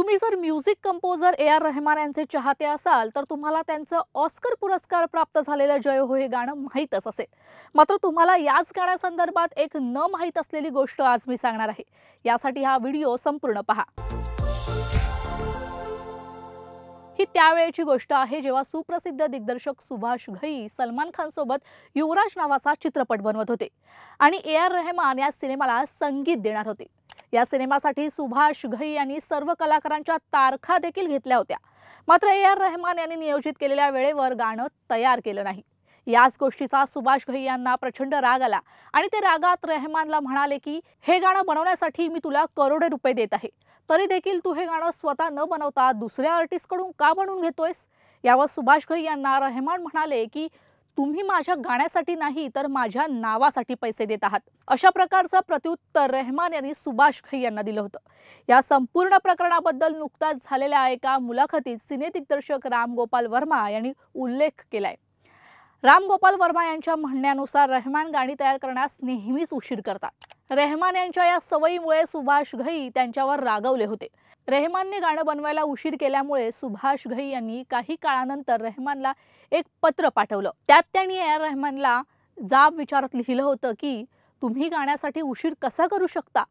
तुम्ही जर music composer AR. Rahman यांचे चाहते असाल तर तुम्हाला त्यांचं ऑस्कर पुरस्कार प्राप्त झालेलं जय हो हे गाणं माहीतच असेल। मात्र तुम्हाला याच गाण्यासंदर्भात एक न माहीत असलेली गोष्ट आज मी सांगणार आहे। यासाठी हा व्हिडिओ संपूर्ण पहा। ही त्यावेळेची गोष्ट आहे जेव्हा सुप्रसिद्ध दिग्दर्शक सुभाष घई सलमान खान सोबत युवराज नावाचा चित्रपट बनवत होते आणि ए.आर. रहमान या सिनेमाला संगीत देणार होते। या सिनेमासाठी सुभाष घई यांनी सर्व कलाकारांच्या तारखा देखील घेतल्या होत्या। मात्र ए.आर. रहमान यांनी नियोजित केलेल्या वेळेवर गाणं तयार केलं नाही। याच गोष्टीचा सुभाष घई यांना प्रचंड राग आला आणि ते रागात रहमानला म्हणाले की हे गाणं बनवण्यासाठी मी तुला करोडो रुपये देत आहे, तरी देखील तू हे गाणं स्वतः न बनवता दुसऱ्या आर्टिस्टकडून का बनवून घेतोयस। यावर सुभाष घई यांना रहमान म्हणाले की तुम्ही माझ्या गाण्यासाठी नाही तर माझ्या नावासाठी पैसे देत आहात। अशा प्रकारचं प्रत्युत्तर रहमान यांनी सुभाष घई यांना दिलं होतं। या संपूर्ण प्रकरणाबद्दल नुकताच झालेल्या एका मुलाखतीत सिने दिग्दर्शक राम गोपाल वर्मा यांनी उल्लेख केलाय। राम गोपाल वर्मा यांच्या म्हणण्यानुसार रहमान गाणी तयार करण्यास नेहमीच उशीर करतात। रहमान यांच्या या सवयीमुळे सुभाष घई त्यांच्यावर रागवले होते। रहमानने गाणं बनवायला उशीर केल्यामुळे सुभाष घई यांनी काही काळानंतर रहमानला एक पत्र पाठवलं। त्यात त्यांनी ए.आर. रहमानला जाब विचारत लिहिलं होतं की तुम्ही गाण्यासाठी उशीर कसा करू शकता।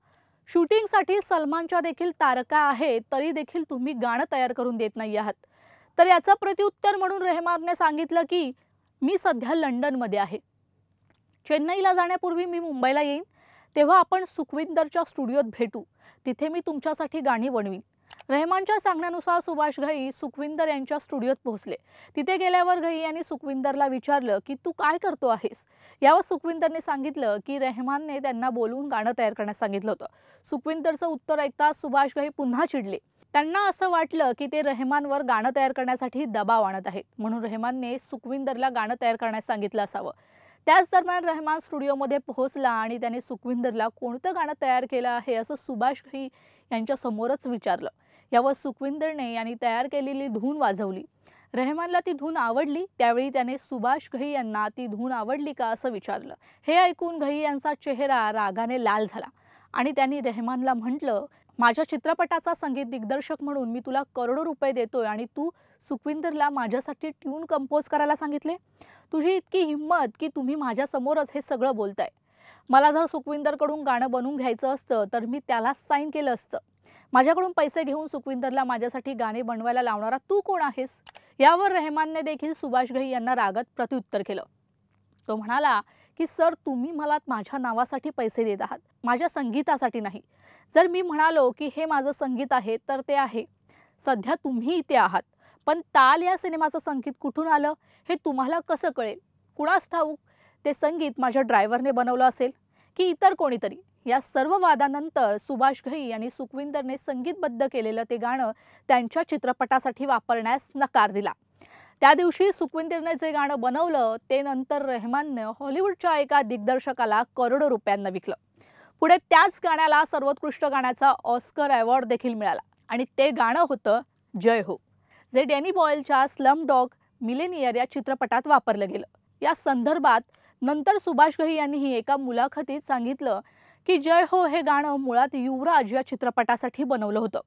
शूटिंगसाठी सलमानच्या देखील तारका आहेत, तरी देखील तुम्ही गाणं तयार करून देत नाही आहात। तर याचं प्रत्युत्तर म्हणून रहमानने सांगितलं की मी सध्या लंडनमध्ये आहे, चेन्नईला जाण्यापूर्वी मी मुंबईला येईन, तेव्हा आपण सुखविंदरच्या स्टुडिओत भेटू, तिथे मी तुमच्यासाठी गाणी बनवीन। रहमानच्या सांगण्यानुसार सुभाष घई सुखविंदर यांच्या स्टुडिओत पोहोचले। तिथे गेल्यावर घई यांनी सुखविंदरला विचारलं की तू काय करतो आहेस। यावर सुखविंदरने सांगितलं की रहमानने त्यांना बोलवून गाणं तयार करण्यास सांगितलं होतं। सुखविंदरचं उत्तर ऐकताच सुभाष घई पुन्हा चिडले। त्यांना असं वाटलं की ते रहमानवर गाणं तयार करण्यासाठी दबाव आणत आहेत, म्हणून रहमानने सुखविंदरला गाणं तयार करण्यास सांगितलं असावं। त्याच दरम्यान रहमान स्टुडिओमध्ये पोहोचला आणि त्याने सुखविंदरला कोणतं गाणं तयार केलं आहे असं सुभाष घई यांच्या समोरच विचारलं। यावर सुखविंदरने यांनी तयार केलेली धून वाजवली। रहमानला ती धून आवडली। त्यावेळी त्याने सुभाष घई यांना ती धून आवडली का असं विचारलं। हे ऐकून घई यांचा चेहरा रागाने लाल झाला आणि त्यांनी रहमानला म्हटलं, माझ्या चित्रपटाचा संगीत दिग्दर्शक म्हणून मी तुला करोडो रुपये देतोय आणि तू सुखविंदरला माझ्यासाठी ट्यून कंपोज करायला सांगितले। तुझी इतकी हिम्मत की तुम्ही माझ्या समोरच हे सगळं बोलताय। मला जर सुखविंदरकडून गाणं बनवून घ्यायचं असतं तर मी त्याला साईन केलं असतं। माझ्याकडून पैसे घेऊन सुखविंदरला माझ्यासाठी गाणे बनवायला लावणारा तू कोण आहेस। यावर रहमानने देखील सुभाष घई यांना रागात प्रत्युत्तर केलं। तो म्हणाला की सर, तुम्ही मला माझ्या नावासाठी पैसे देत आहात, माझ्या संगीतासाठी नाही। जर मी म्हणालो की हे माझं संगीत आहे तर ते आहे। सध्या तुम्ही इथे आहात, पण ताल या सिनेमाचं संगीत कुठून आलं हे तुम्हाला कसं कळेल। कुणास ठाऊक ते संगीत माझ्या ड्रायव्हरने बनवलं असेल की इतर कोणीतरी। या सर्व वादानंतर सुभाष घई यांनी सुखविंदरने संगीतबद्ध केलेलं ते गाणं त्यांच्या चित्रपटासाठी वापरण्यास नकार दिला। त्या दिवशी सुखविंदरने जे गाणं बनवलं ते नंतर रहमानने हॉलिवूडच्या एका दिग्दर्शकाला करोडो रुपयांना विकलं। पुढे त्याच गाण्याला सर्वोत्कृष्ट गाण्याचा ऑस्कर अवॉर्ड देखील मिळाला आणि ते गाणं होतं जय हो, जे डॅनी बॉयलच्या स्लमडॉग मिलेनियर या चित्रपटात वापरलं गेलं। या संदर्भात नंतर सुभाष घई यांनीही एका मुलाखतीत सांगितलं की जय हो हे गाणं मुळात युवराज या चित्रपटासाठी बनवलं होतं,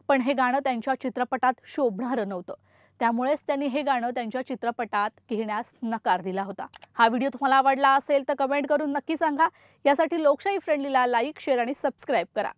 पण हे गाणं त्यांच्या चित्रपटात शोभणारं नव्हतं, त्यामुळेच त्यांनी हे गाणं त्यांच्या चित्रपटात घेण्यास नकार दिला होता। हा व्हिडिओ तुम्हाला आवडला असेल तर कमेंट करून नक्की सांगा। यासाठी लोकशाही फ्रेंडलीला लाईक, शेअर आणि सबस्क्राईब करा।